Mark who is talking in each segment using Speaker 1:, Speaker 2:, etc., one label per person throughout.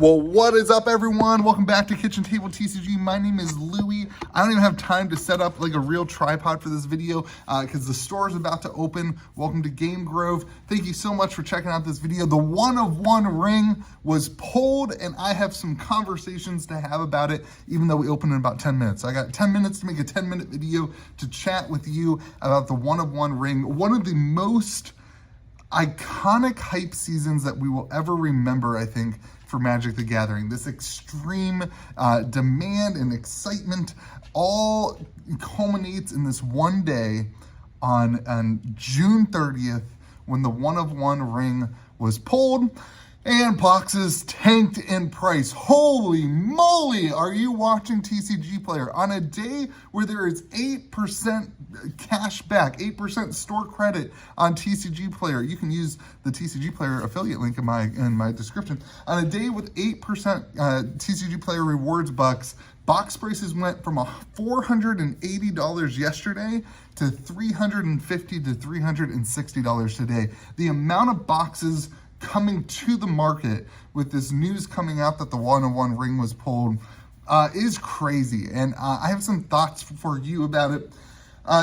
Speaker 1: Well, what is up, everyone? Welcome back to Kitchen Table TCG. My name is Louie. I don't even have time to set up like a real tripod for this video because the store is about to open. Welcome to Game Grove. Thank you so much for checking out this video. The one-of-one ring was pulled, and I have some conversations to have about it, even though we open in about 10 minutes. So I got 10 minutes to make a 10-minute video to chat with you about the one-of-one ring. One of the most iconic hype seasons that we will ever remember, I think, for Magic the Gathering. This extreme demand and excitement all culminates in this one day on June 30th when the one-of-one ring was pulled and boxes tanked in price. Holy moly, are you watching TCG Player? On a day where there is 8% cash back, 8% store credit on TCG Player. You can use the TCG Player affiliate link in my description. On a day with 8% TCG Player rewards bucks, box prices went from $480 yesterday to $350 to $360 today. The amount of boxes coming to the market with this news coming out that the one-of-one ring was pulled is crazy, and I have some thoughts for you about it.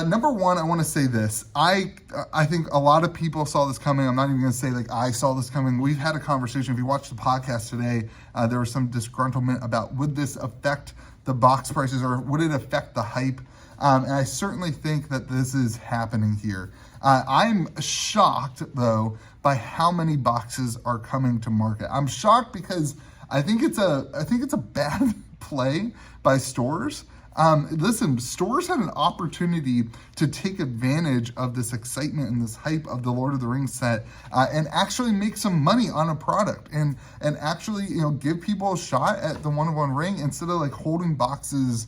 Speaker 1: Number one, I want to say this. I think a lot of people saw this coming. I'm not even going to say like I saw this coming. We've had a conversation. If you watched the podcast today, there was some disgruntlement about would this affect the box prices or would it affect the hype? And I certainly think that this is happening here. I'm shocked, though, by how many boxes are coming to market. I'm shocked because I think it's a bad play by stores. Listen, stores had an opportunity to take advantage of this excitement and this hype of the Lord of the Rings set and actually make some money on a product and actually, give people a shot at the one-of-one ring instead of like holding boxes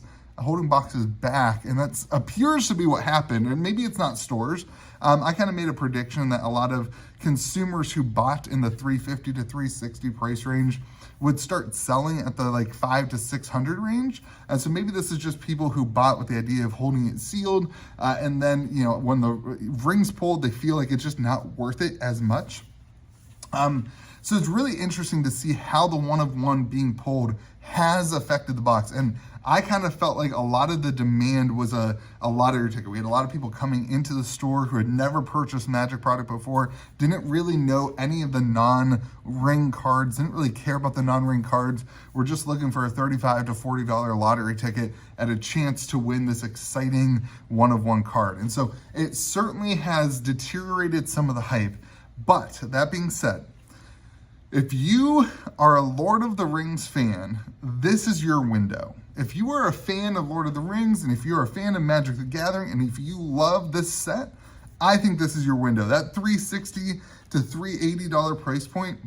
Speaker 1: back. And that appears to be what happened. And maybe it's not stores. I kind of made a prediction that a lot of consumers who bought in the $350 to $360 price range would start selling at the like $500 to $600 range. And so maybe this is just people who bought with the idea of holding it sealed. And then, when the ring's pulled, they feel like it's just not worth it as much. So it's really interesting to see how the one-of-one being pulled has affected the box. And I kind of felt like a lot of the demand was a lottery ticket. We had a lot of people coming into the store who had never purchased Magic product before, didn't really know any of the non-ring cards, didn't really care about the non-ring cards. We're just looking for a $35 to $40 lottery ticket at a chance to win this exciting one-of-one card. And so it certainly has deteriorated some of the hype. But that being said, if you are a Lord of the Rings fan, this is your window. If you are a fan of Lord of the Rings, and if you're a fan of Magic the Gathering, and if you love this set, I think this is your window. That $360 to $380 price point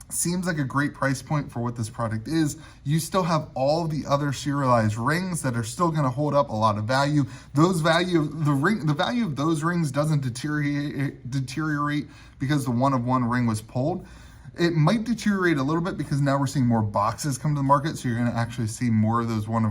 Speaker 1: seems like a great price point for what this product is. You still have all the other serialized rings that are still going to hold up a lot of value. The value of those rings doesn't deteriorate because the one-of-one ring was pulled. It might deteriorate a little bit because now we're seeing more boxes come to the market, so you're going to actually see more of those one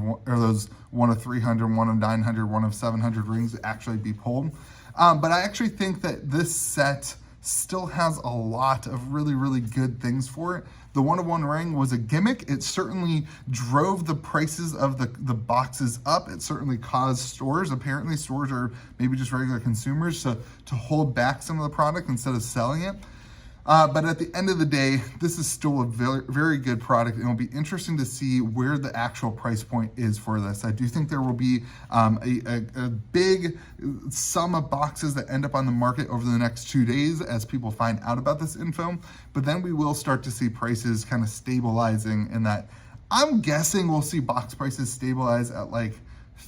Speaker 1: of 300, one of 900, one of 700 rings actually be pulled. But I actually think that this set still has a lot of really, really good things for it. The one-of-one ring was a gimmick. It certainly drove the prices of the boxes up. It certainly caused stores, apparently stores are maybe just regular consumers, to hold back some of the product instead of selling it. But at the end of the day, this is still a very, very good product. It'll be interesting to see where the actual price point is for this. I do think there will be a big sum of boxes that end up on the market over the next 2 days as people find out about this info. But then we will start to see prices kind of stabilizing in that. I'm guessing we'll see box prices stabilize at like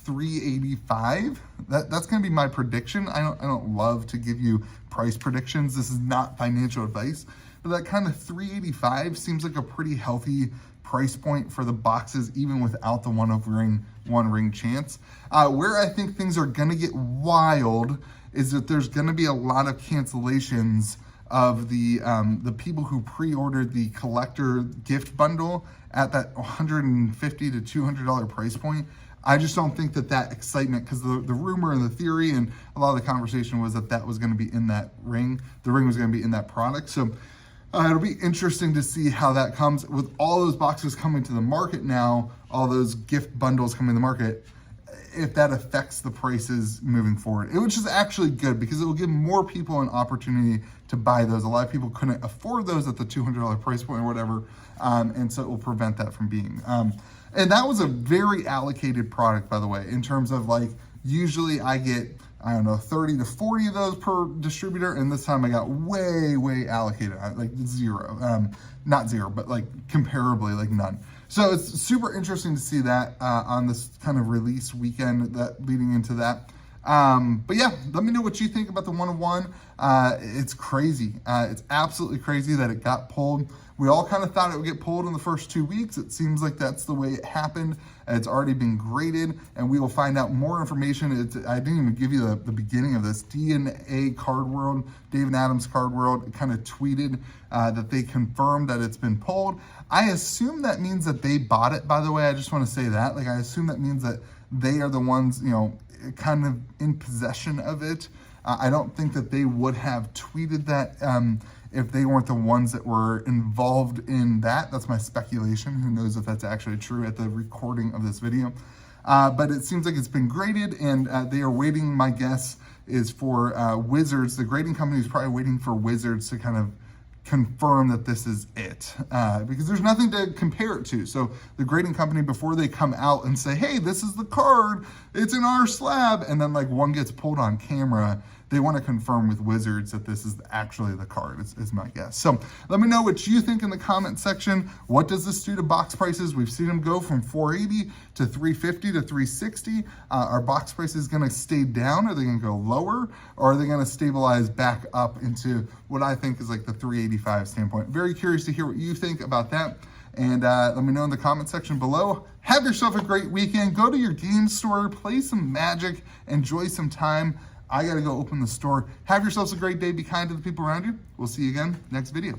Speaker 1: $385. That's going to be my prediction. I don't love to give you price predictions. This is not financial advice, but that kind of $385 seems like a pretty healthy price point for the boxes, even without the one ring chance. Where I think things are going to get wild is that there's going to be a lot of cancellations of the people who pre-ordered the collector gift bundle at that $150 to $200 price point. I just don't think that excitement, because the rumor and the theory and a lot of the conversation was that was going to be in that ring. The ring was going to be in that product. So It'll be interesting to see how that comes with all those boxes coming to the market now, all those gift bundles coming to the market, if that affects the prices moving forward, which is actually good because it will give more people an opportunity to buy those. A lot of people couldn't afford those at the $200 price point or whatever, and so it will prevent that from being. And that was a very allocated product, by the way, in terms of like, usually I get, I don't know, 30 to 40 of those per distributor, and this time I got way allocated, like zero. Not zero, but like comparably like none. So it's super interesting to see that on this kind of release weekend that leading into that. But yeah, let me know what you think about the 1-of-1. It's crazy. It's absolutely crazy that it got pulled. We all kind of thought it would get pulled in the first 2 weeks. It seems like that's the way it happened. It's already been graded, and we will find out more information. I didn't even give you the beginning of this. DNA Card World, David Adams Card World, kind of tweeted that they confirmed that it's been pulled. I assume that means that they bought it, by the way. I just want to say that. Like, I assume that means that they are the ones, you know, kind of in possession of it. I don't think that they would have tweeted that if they weren't the ones that were involved in that. That's my speculation. Who knows if that's actually true at the recording of this video. But it seems like it's been graded, and they are waiting, my guess is for Wizards. The grading company is probably waiting for Wizards to kind of confirm that this is it, because there's nothing to compare it to. So the grading company, before they come out and say, hey, this is the card, it's in our slab, and then like one gets pulled on camera, they want to confirm with Wizards that this is actually the card, is my guess. So let me know what you think in the comment section. What does this do to box prices? We've seen them go from $480 to $350 to $360. Are box prices going to stay down? Are they going to go lower? Or are they going to stabilize back up into what I think is like the $385 standpoint? Very curious to hear what you think about that. And let me know in the comment section below. Have yourself a great weekend. Go to your game store, play some Magic, enjoy some time. I got to go open the store. Have yourselves a great day. Be kind to the people around you. We'll see you again next video.